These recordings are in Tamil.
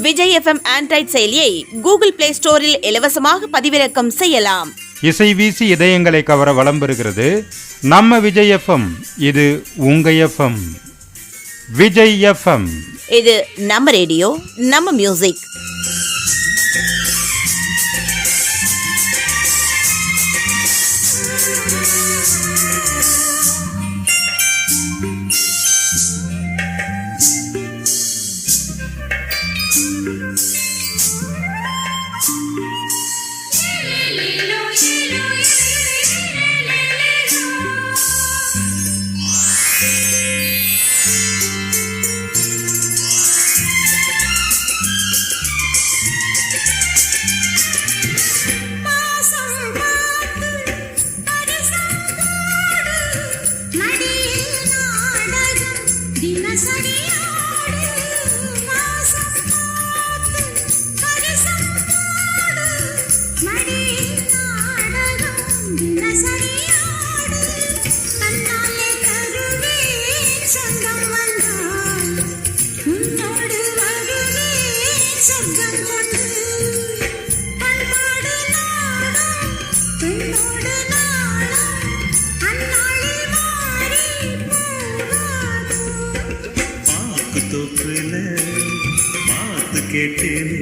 விஜய் எஃப்எம் ஆண்ட்ராய்ட் செயலியை கூகுள் பிளே ஸ்டோரில் இலவசமாக பதிவிறக்கம் செய்யலாம். இசை வீசி இதயங்களை கவர வலம் பெறுகிறது நம்ம விஜய் எஃப்எம். இது உங்க எஃப்எம். விஜய் எஃப்எம், இது நம்ம ரேடியோ, நம்ம மியூசிக். கேட்டேனே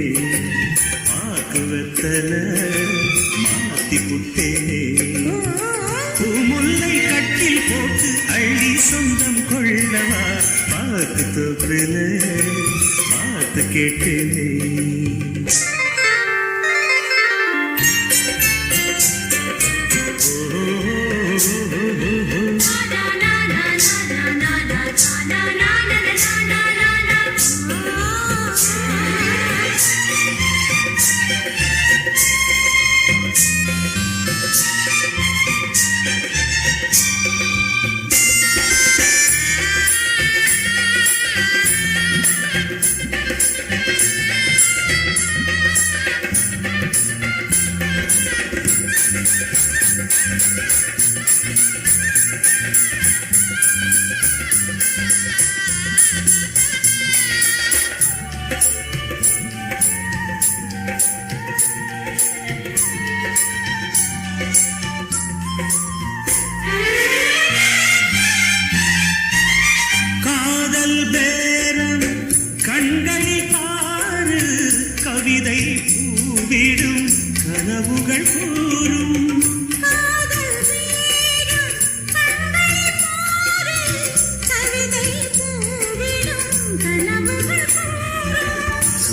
பாக்கு வெத்தல மாத்தி புட்டேனே பூமுல்லை கட்டில் போட்டு அள்ளி சொந்தம் கொள்ளவா பாக்கு தோப்புல பாத்து கேட்டேனே. கவிதை பூவிடும் கனவுகள் கூறும்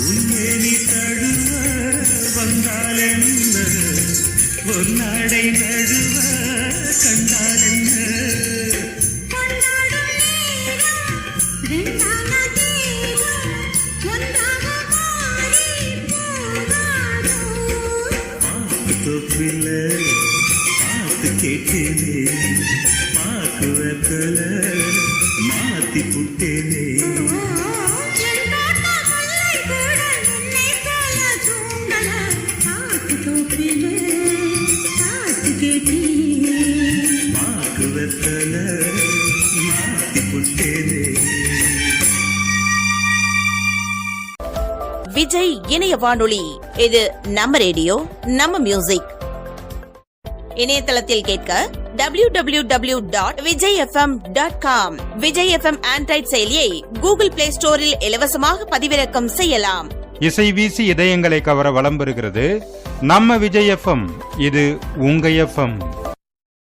உன்னேனி தழுவ வந்தால் என்ன, பொன்னாடை நழுவ கண்டால் என்ன, தொப்பில பார்த்து கேட்டேனே பாக்கு வெத்தல மாத்தி புட்டேனே. பாக்கு வெத்தல மாத்தி புட்டேனே. விஜய் இணைய வானொலி, இது நம்ம ரேடியோ, நம்ம மியூசிக். இணையதளத்தில் கேட்க www.vijayfm.com. விஜய் எஃப்எம் ஆண்ட்ராய்ட் செயலியை கூகுள் பிளே ஸ்டோரில் இலவசமாக பதிவிறக்கம் செய்யலாம். இசை வீசி இதயங்களை கவர வலம் பெறுகிறது நம்ம விஜய் எஃப்எம். இது உங்க எஃப்எம்.